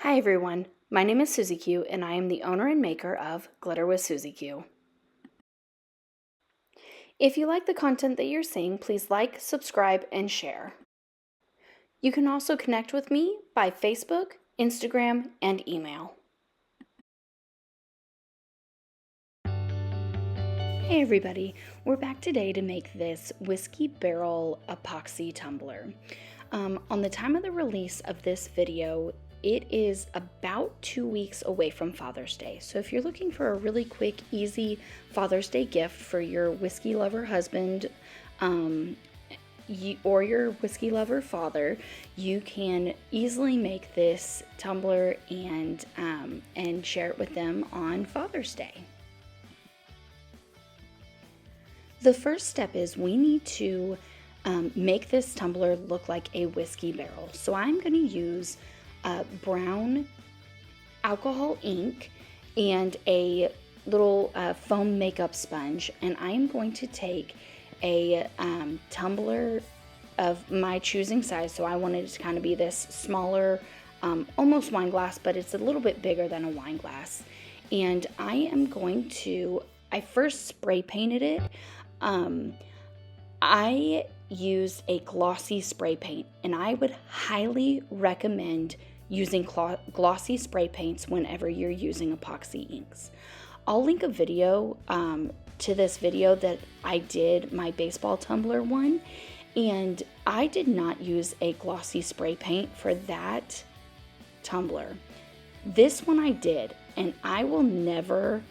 Hi everyone, my name is Susie Q and I am the owner and maker of Glitter with Susie Q. If you like the content that you're seeing, please like, subscribe, and share. You can also connect with me by Facebook, Instagram, and email. Hey everybody, we're back today to make this whiskey barrel epoxy tumbler. On the time of the release of this video, it is about 2 weeks away from Father's Day. So if you're looking for a really quick, easy Father's Day gift for your whiskey lover husband or your whiskey lover father, you can easily make this tumbler and share it with them on Father's Day. The first step is we need to make this tumbler look like a whiskey barrel. So I'm going to use brown alcohol ink and a little foam makeup sponge, and I am going to take a tumbler of my choosing size. So I wanted it to kind of be this smaller, almost wine glass, but it's a little bit bigger than a wine glass. And I am going to, I first spray painted it. I used a glossy spray paint, and I would highly recommend using glossy spray paints whenever you're using epoxy inks. I'll link a video to this video that I did my baseball tumbler one, and I did not use a glossy spray paint for that tumbler. This one I did, and I will never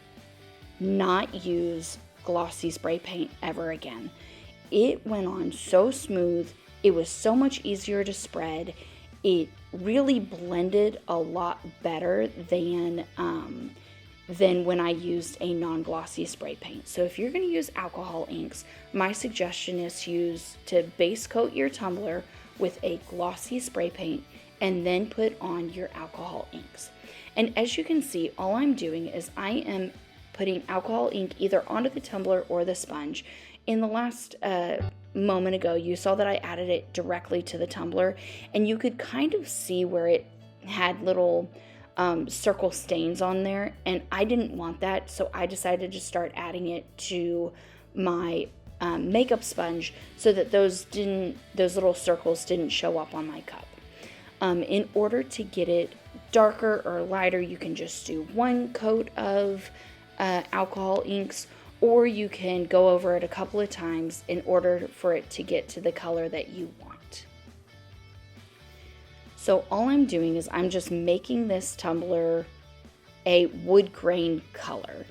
not use glossy spray paint ever again. It went on so smooth. It was so much easier to spread. It really blended a lot better than when I used a non-glossy spray paint. So if you're going to use alcohol inks, my suggestion is to base coat your tumbler with a glossy spray paint and then put on your alcohol inks. And as you can see, all I'm doing is I am putting alcohol ink either onto the tumbler or the sponge. In the last moment ago, you saw that I added it directly to the tumbler, and you could kind of see where it had little circle stains on there, and I didn't want that, so I decided to start adding it to my makeup sponge so that those little circles didn't show up on my cup. In order to get it darker or lighter, you can just do one coat of alcohol inks, or you can go over it a couple of times in order for it to get to the color that you want. So all I'm doing is I'm just making this tumbler a wood grain color.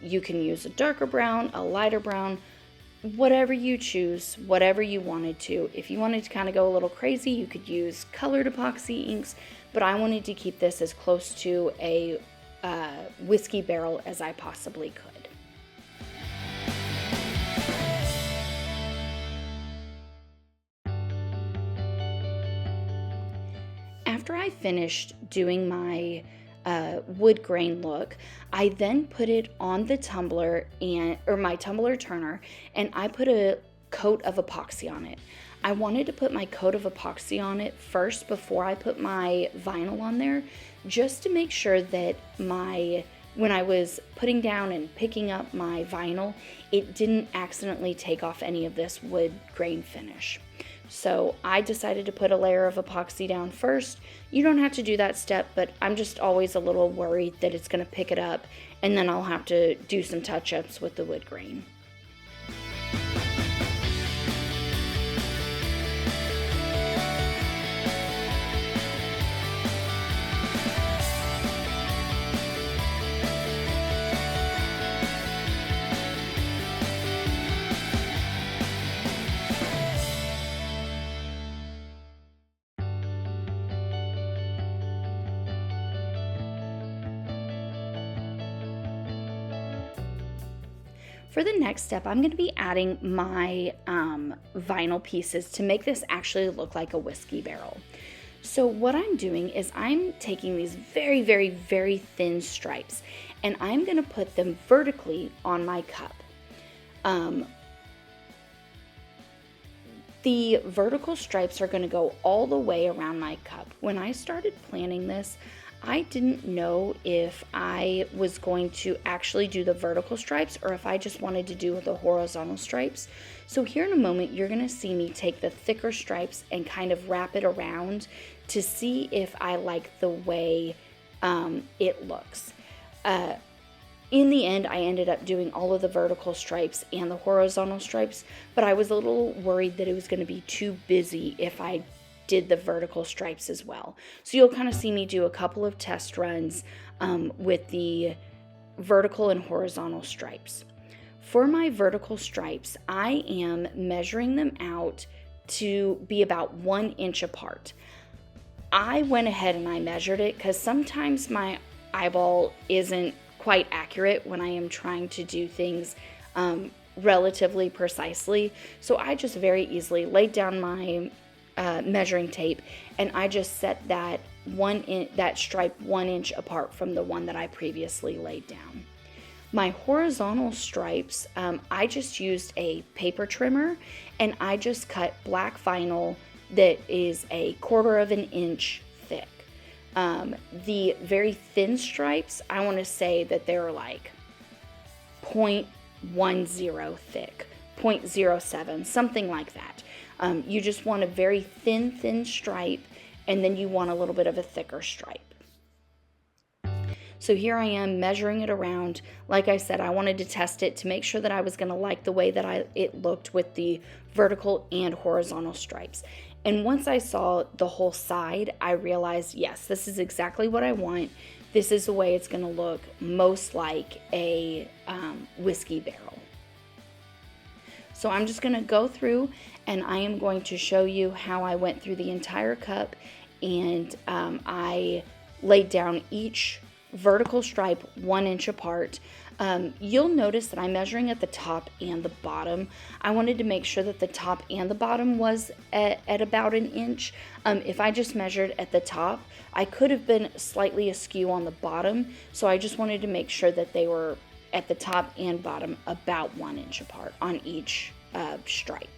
You can use a darker brown, a lighter brown, whatever you choose, whatever you wanted to. If you wanted to kind of go a little crazy, you could use colored epoxy inks, but I wanted to keep this as close to a whiskey barrel as I possibly could. After I finished doing my wood grain look, I then put it on the tumbler or my tumbler turner, and I put a coat of epoxy on it. I wanted to put my coat of epoxy on it first before I put my vinyl on there, just to make sure that when I was putting down and picking up my vinyl, it didn't accidentally take off any of this wood grain finish. So I decided to put a layer of epoxy down first. You don't have to do that step, but I'm just always a little worried that it's going to pick it up, and then I'll have to do some touch-ups with the wood grain. For the next step, I'm going to be adding my vinyl pieces to make this actually look like a whiskey barrel. So what I'm doing is I'm taking these very, very, very thin stripes, and I'm going to put them vertically on my cup. The vertical stripes are going to go all the way around my cup. When I started planning this, I didn't know if I was going to actually do the vertical stripes or if I just wanted to do the horizontal stripes. So here in a moment, you're going to see me take the thicker stripes and kind of wrap it around to see if I like the way it looks. In the end, I ended up doing all of the vertical stripes and the horizontal stripes, but I was a little worried that it was going to be too busy if I did the vertical stripes as well. So you'll kind of see me do a couple of test runs with the vertical and horizontal stripes. For my vertical stripes, I am measuring them out to be about 1 inch apart. I went ahead and I measured it because sometimes my eyeball isn't quite accurate when I am trying to do things relatively precisely. So I just very easily laid down my measuring tape and I just set that that stripe 1 inch apart from the one that I previously laid down. My horizontal stripes, I just used a paper trimmer and I just cut black vinyl that is 1/4 of an inch thick. The very thin stripes, I want to say that they're like 0.10 thick, 0.07, something like that. You just want a very thin stripe, and then you want a little bit of a thicker stripe. So here I am measuring it around. Like I said, I wanted to test it to make sure that I was going to like the way that it looked with the vertical and horizontal stripes. And once I saw the whole side, I realized, yes, this is exactly what I want. This is the way it's going to look, most like a whiskey barrel. So I'm just going to go through and I am going to show you how I went through the entire cup, and I laid down each vertical stripe 1 inch apart. You'll notice that I'm measuring at the top and the bottom. I wanted to make sure that the top and the bottom was at about 1 inch. If I just measured at the top, I could have been slightly askew on the bottom, so I just wanted to make sure that they were at the top and bottom about 1 inch apart on each stripe.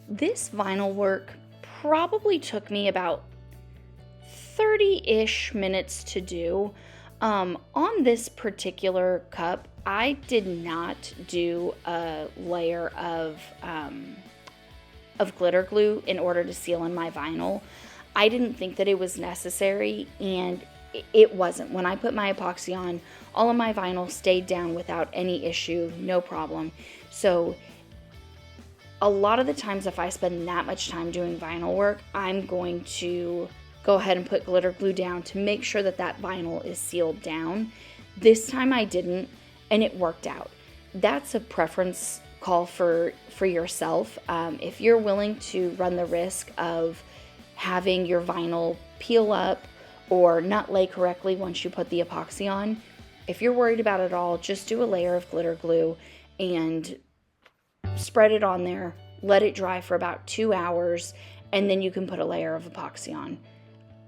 This vinyl work probably took me about 30-ish minutes to do. On this particular cup, I did not do a layer of glitter glue in order to seal in my vinyl. I didn't think that it was necessary, and it wasn't. When I put my epoxy on, all of my vinyl stayed down without any issue, no problem. So a lot of the times if I spend that much time doing vinyl work, I'm going to go ahead and put glitter glue down to make sure that that vinyl is sealed down. This time I didn't, and it worked out. That's a preference call for yourself. If you're willing to run the risk of having your vinyl peel up or not lay correctly once you put the epoxy on, if you're worried about it all, just do a layer of glitter glue and spread it on there, let it dry for about 2 hours, and then you can put a layer of epoxy on.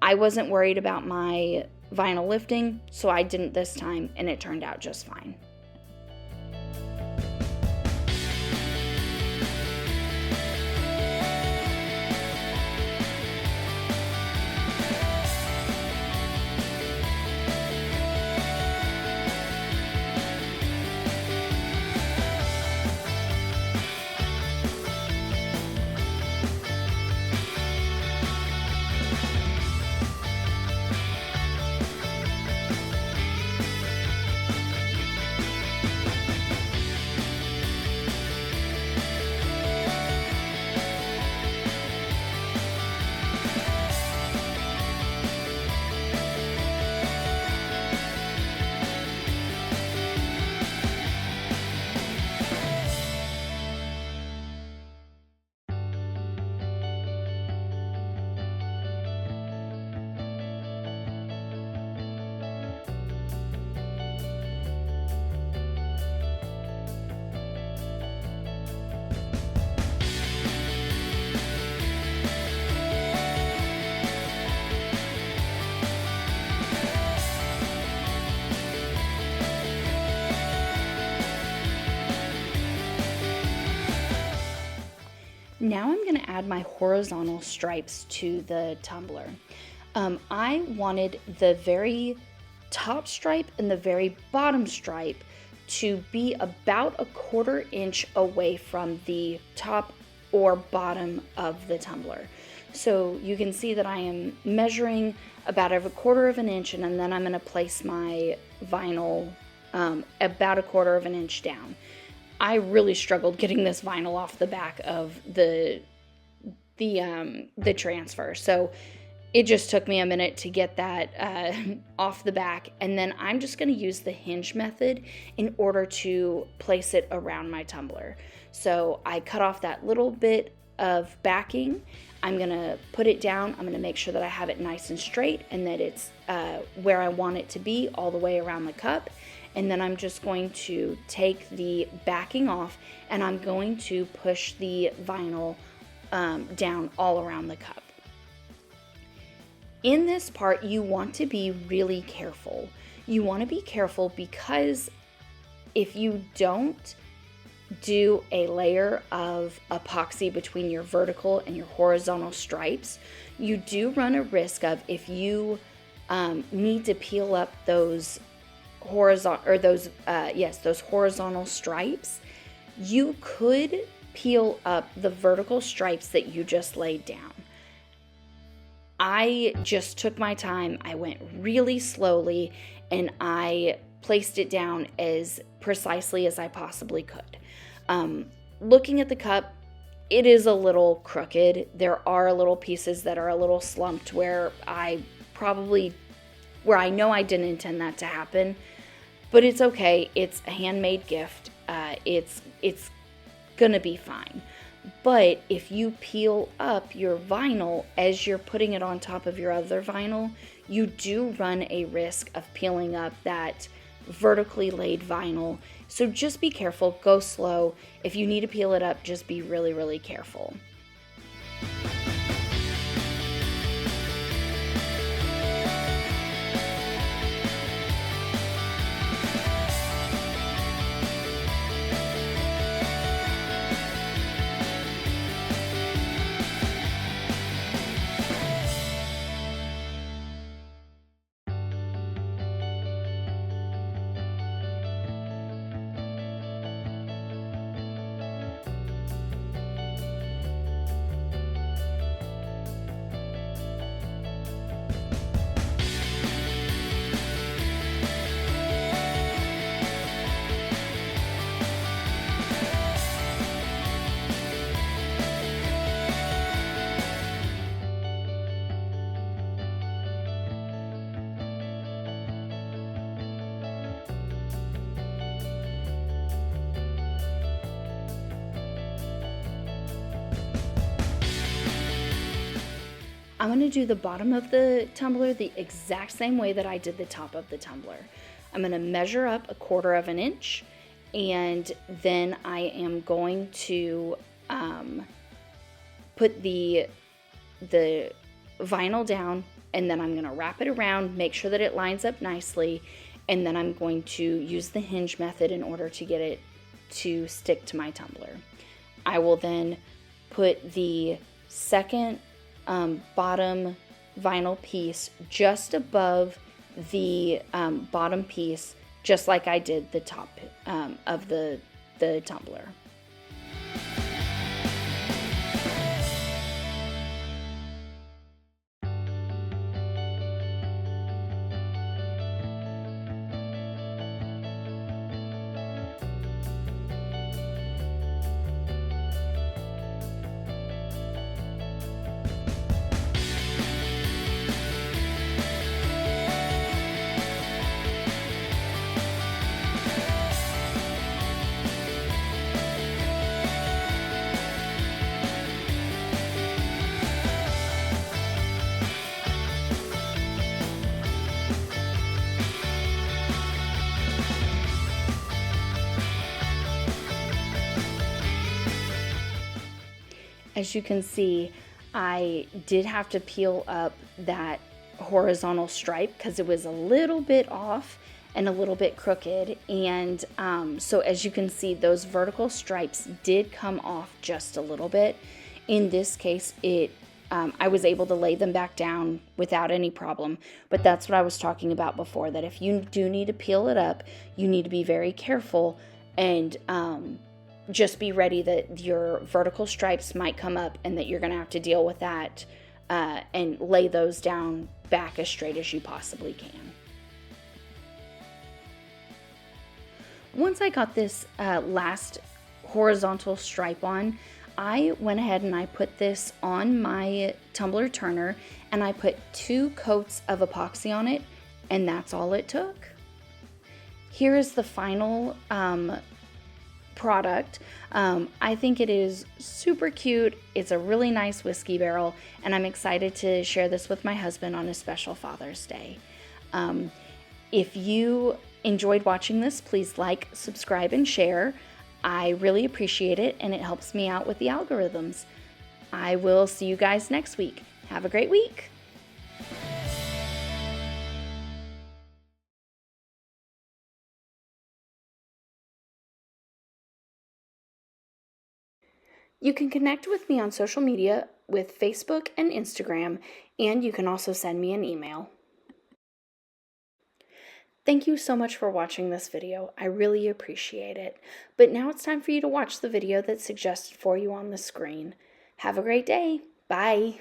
I wasn't worried about my vinyl lifting, so I didn't this time, and it turned out just fine. Now I'm going to add my horizontal stripes to the tumbler. I wanted the very top stripe and the very bottom stripe to be about a 1/4 inch away from the top or bottom of the tumbler. So you can see that I am measuring about a 1/4 of an inch, and then I'm going to place my vinyl about a 1/4 of an inch down. I really struggled getting this vinyl off the back of the transfer, so it just took me a minute to get that off the back, and then I'm just going to use the hinge method in order to place it around my tumbler. So I cut off that little bit of backing. I'm going to put it down. I'm going to make sure that I have it nice and straight and that it's where I want it to be all the way around the cup. And then I'm just going to take the backing off, and I'm going to push the vinyl down all around the cup. In this part, you want to be really careful. You want to be careful because if you don't do a layer of epoxy between your vertical and your horizontal stripes, you do run a risk of, if you need to peel up those horizontal stripes, you could peel up the vertical stripes that you just laid down. I just took my time. I went really slowly, and I placed it down as precisely as I possibly could. Looking at the cup, it is a little crooked. There are little pieces that are a little slumped where I know I didn't intend that to happen, but it's okay. It's a handmade gift. It's gonna be fine. But if you peel up your vinyl as you're putting it on top of your other vinyl, you do run a risk of peeling up that vertically laid vinyl. So just be careful, go slow. If you need to peel it up, just be really, really careful. I'm going to do the bottom of the tumbler the exact same way that I did the top of the tumbler. I'm going to measure up a 1/4 of an inch, and then I am going to put the vinyl down, and then I'm going to wrap it around, make sure that it lines up nicely, and then I'm going to use the hinge method in order to get it to stick to my tumbler. I will then put the second bottom vinyl piece just above the bottom piece, just like I did the top of the tumbler. As you can see, I did have to peel up that horizontal stripe because it was a little bit off and a little bit crooked. And so as you can see, those vertical stripes did come off just a little bit. In this case, I was able to lay them back down without any problem. But that's what I was talking about before, that if you do need to peel it up, you need to be very careful and just be ready that your vertical stripes might come up and that you're going to have to deal with that and lay those down back as straight as you possibly can. Once I got this last horizontal stripe on, I went ahead and I put this on my tumbler turner and I put 2 coats of epoxy on it, and that's all it took. Here is the final product. I think it is super cute. It's a really nice whiskey barrel, and I'm excited to share this with my husband on a special Father's Day. If you enjoyed watching this, please like, subscribe, and share. I really appreciate it, and it helps me out with the algorithms. I will see you guys next week. Have a great week. You can connect with me on social media with Facebook and Instagram, and you can also send me an email. Thank you so much for watching this video. I really appreciate it. But now it's time for you to watch the video that's suggested for you on the screen. Have a great day. Bye.